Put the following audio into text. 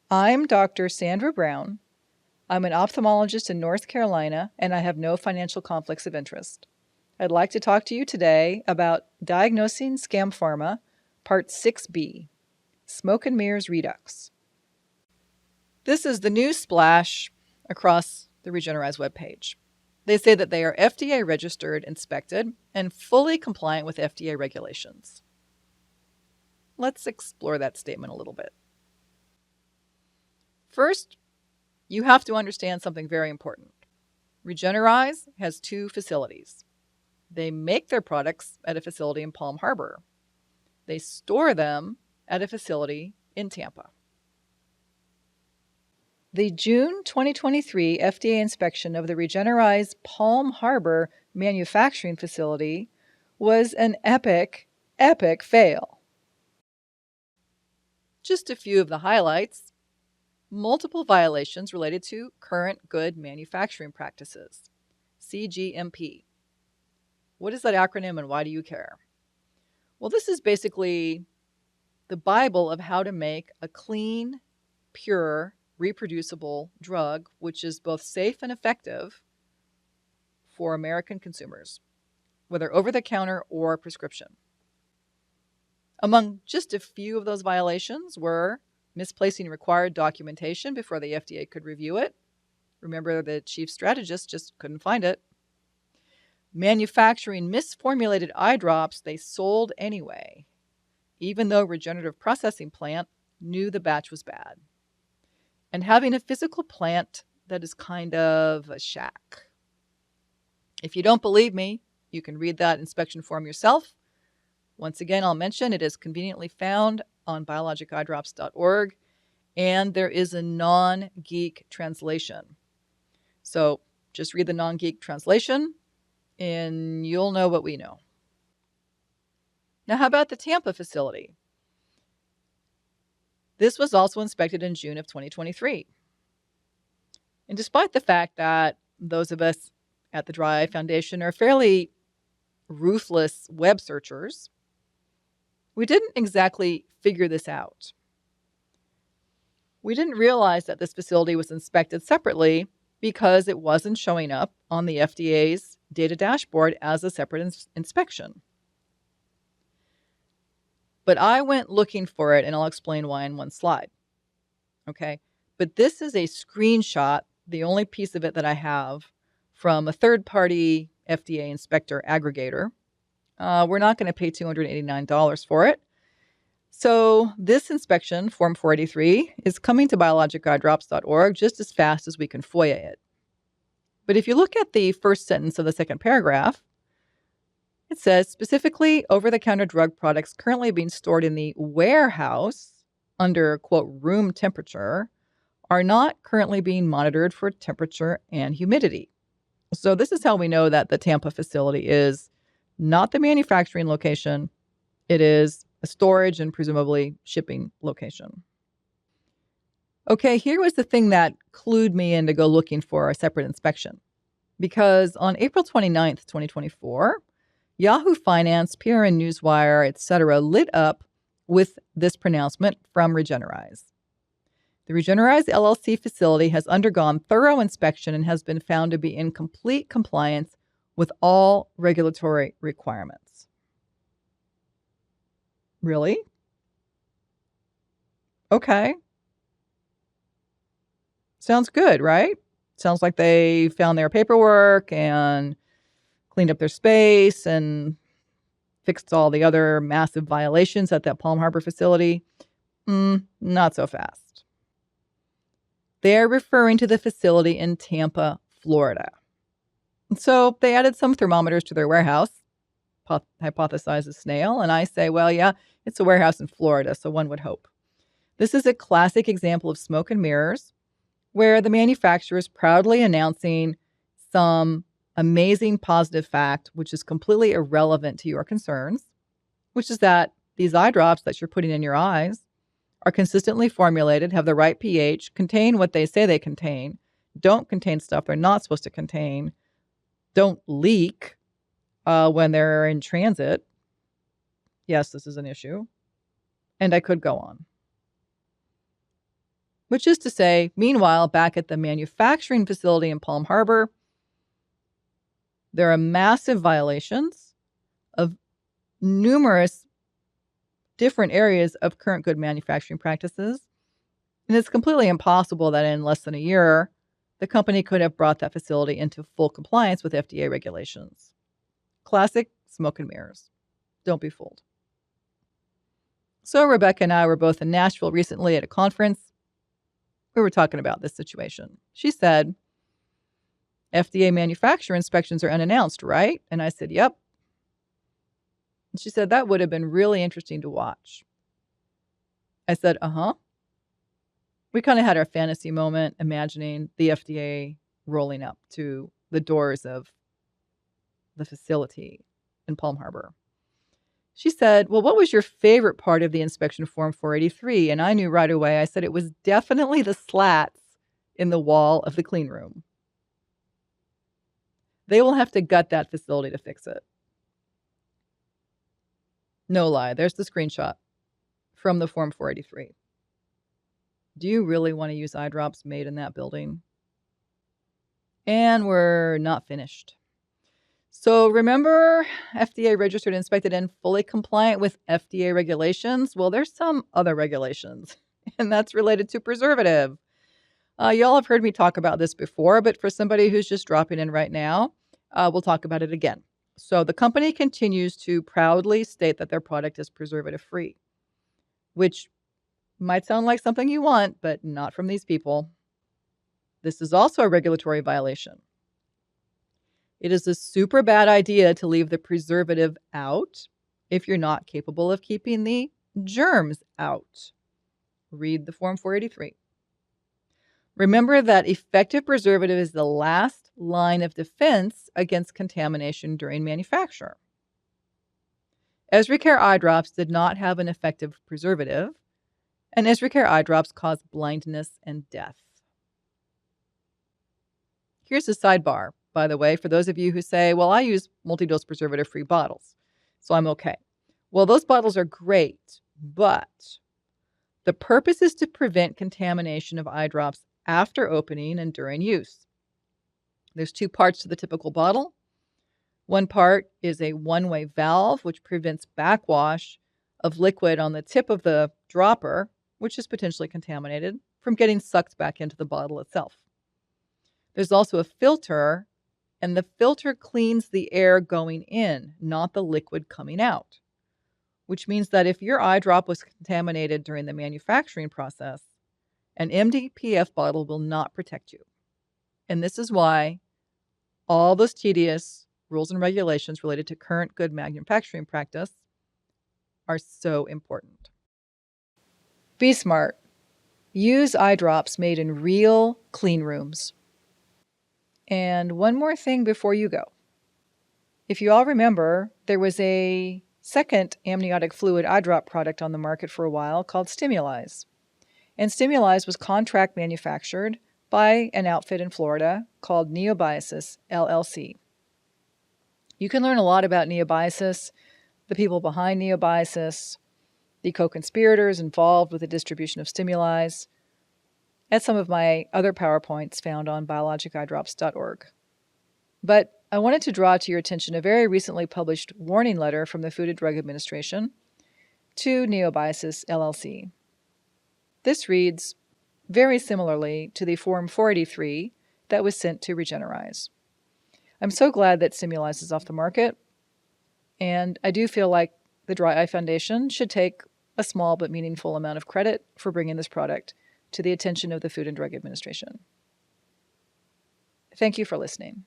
I'm Dr. Sandra Brown. I'm an ophthalmologist in North Carolina, and I have no financial conflicts of interest. I'd like to talk to you today about Diagnosing ScamPharma, Part 6B, Smoke and Mirrors Redux. This is the new splash across the Regener-Eyes webpage. They say that they are FDA registered, inspected, and fully compliant with FDA regulations. Let's explore that statement a little bit. First, you have to understand something very important. Regener-Eyes has 2 facilities. They make their products at a facility in Palm Harbor. They store them at a facility in Tampa. The June 2023 FDA inspection of the Regener-Eyes Palm Harbor manufacturing facility was an epic fail. Just a few of the highlights. Multiple violations related to current good manufacturing practices, CGMP. What is that acronym and why do you care? Well, this is basically the Bible of how to make a clean, pure, reproducible drug, which is both safe and effective for American consumers, whether over-the-counter or prescription. Among just a few of those violations were misplacing required documentation before the FDA could review it. Remember, the chief strategist just couldn't find it. Manufacturing misformulated eye drops they sold anyway, even though Regenerative Processing Plant knew the batch was bad. And having a physical plant that is kind of a shack. If you don't believe me, you can read that inspection form yourself. Once again, I'll mention it is conveniently found on biologiceyedrops.org, and there is a non-geek translation. So just read the non-geek translation, and you'll know what we know. Now, how about the Tampa facility? This was also inspected in June of 2023. And despite the fact that those of us at the Dry Eye Foundation are fairly ruthless web searchers, we didn't exactly figure this out. We didn't realize that this facility was inspected separately because it wasn't showing up on the FDA's data dashboard as a separate inspection. But I went looking for it, and I'll explain why in one slide. Okay, but this is a screenshot, the only piece of it that I have, from a third-party FDA inspector aggregator. We're not going to pay $289 for it. So this inspection, Form 483, is coming to biologiceyedrops.org just as fast as we can FOIA it. But if you look at the first sentence of the second paragraph, it says, specifically, over-the-counter drug products currently being stored in the warehouse under, quote, room temperature are not currently being monitored for temperature and humidity. So this is how we know that the Tampa facility is not the manufacturing location. It is a storage and presumably shipping location. Okay, here was the thing that clued me in to go looking for a separate inspection. Because on April 29th, 2024, Yahoo Finance, PRN Newswire, etc. lit up with this pronouncement from Regener-Eyes. The Regener-Eyes LLC facility has undergone thorough inspection and has been found to be in complete compliance with all regulatory requirements. Really? Okay. Sounds good, right? Sounds like they found their paperwork and cleaned up their space and fixed all the other massive violations at that Palm Harbor facility. Not so fast. They're referring to the facility in Tampa, Florida. So they added some thermometers to their warehouse, hypothesizes Snail, and I say, well, yeah, it's a warehouse in Florida, so one would hope. This is a classic example of smoke and mirrors, where the manufacturer is proudly announcing some amazing positive fact, which is completely irrelevant to your concerns, which is that these eye drops that you're putting in your eyes are consistently formulated, have the right pH, contain what they say they contain, don't contain stuff they're not supposed to contain, don't leak when they're in transit. Yes, this is an issue. And I could go on. Which is to say, meanwhile, back at the manufacturing facility in Palm Harbor, there are massive violations of numerous different areas of current good manufacturing practices. And it's completely impossible that in less than a year, the company could have brought that facility into full compliance with FDA regulations. Classic smoke and mirrors. Don't be fooled. So Rebecca and I were both in Nashville recently at a conference. We were talking about this situation. She said, FDA manufacturer inspections are unannounced, right? And I said, yep. And she said, that would have been really interesting to watch. I said, uh-huh. We kind of had our fantasy moment imagining the FDA rolling up to the doors of the facility in Palm Harbor. She said, well, what was your favorite part of the inspection form 483? And I knew right away. I said it was definitely the slats in the wall of the clean room. They will have to gut that facility to fix it. No lie. There's the screenshot from the form 483. Do you really want to use eye drops made in that building? And we're not finished. So remember, FDA registered, inspected, and fully compliant with FDA regulations? Well, there's some other regulations, and that's related to preservative. Y'all have heard me talk about this before, but for somebody who's just dropping in right now, we'll talk about it again. So the company continues to proudly state that their product is preservative-free, which might sound like something you want, but not from these people. This is also a regulatory violation. It is a super bad idea to leave the preservative out if you're not capable of keeping the germs out. Read the Form 483. Remember that effective preservative is the last line of defense against contamination during manufacture. EsriCare eye drops did not have an effective preservative, and EsriCare eye drops cause blindness and death. Here's a sidebar, by the way, for those of you who say, well, I use multi-dose preservative-free bottles, so I'm okay. Well, those bottles are great, but the purpose is to prevent contamination of eye drops after opening and during use. There's two parts to the typical bottle. One part is a one-way valve, which prevents backwash of liquid on the tip of the dropper, which is potentially contaminated, from getting sucked back into the bottle itself. There's also a filter, and the filter cleans the air going in, not the liquid coming out, which means that if your eye drop was contaminated during the manufacturing process, an MDPF bottle will not protect you. And this is why all those tedious rules and regulations related to current good manufacturing practice are so important. Be smart. Use eye drops made in real clean rooms. And one more thing before you go. If you all remember, there was a second amniotic fluid eye drop product on the market for a while called Stimuli-Eyes. And Stimuli-Eyes was contract manufactured by an outfit in Florida called Neobiosis LLC. You can learn a lot about Neobiosis, the people behind Neobiosis, the co-conspirators involved with the distribution of Stimuli-Eyes, at some of my other PowerPoints found on biologiceyedrops.org. But I wanted to draw to your attention a very recently published warning letter from the Food and Drug Administration to Neobiosis LLC. This reads very similarly to the Form 483 that was sent to Regener-Eyes. I'm so glad that Stimuli-Eyes is off the market, and I do feel like the Dry Eye Foundation should take a small but meaningful amount of credit for bringing this product to the attention of the Food and Drug Administration. Thank you for listening.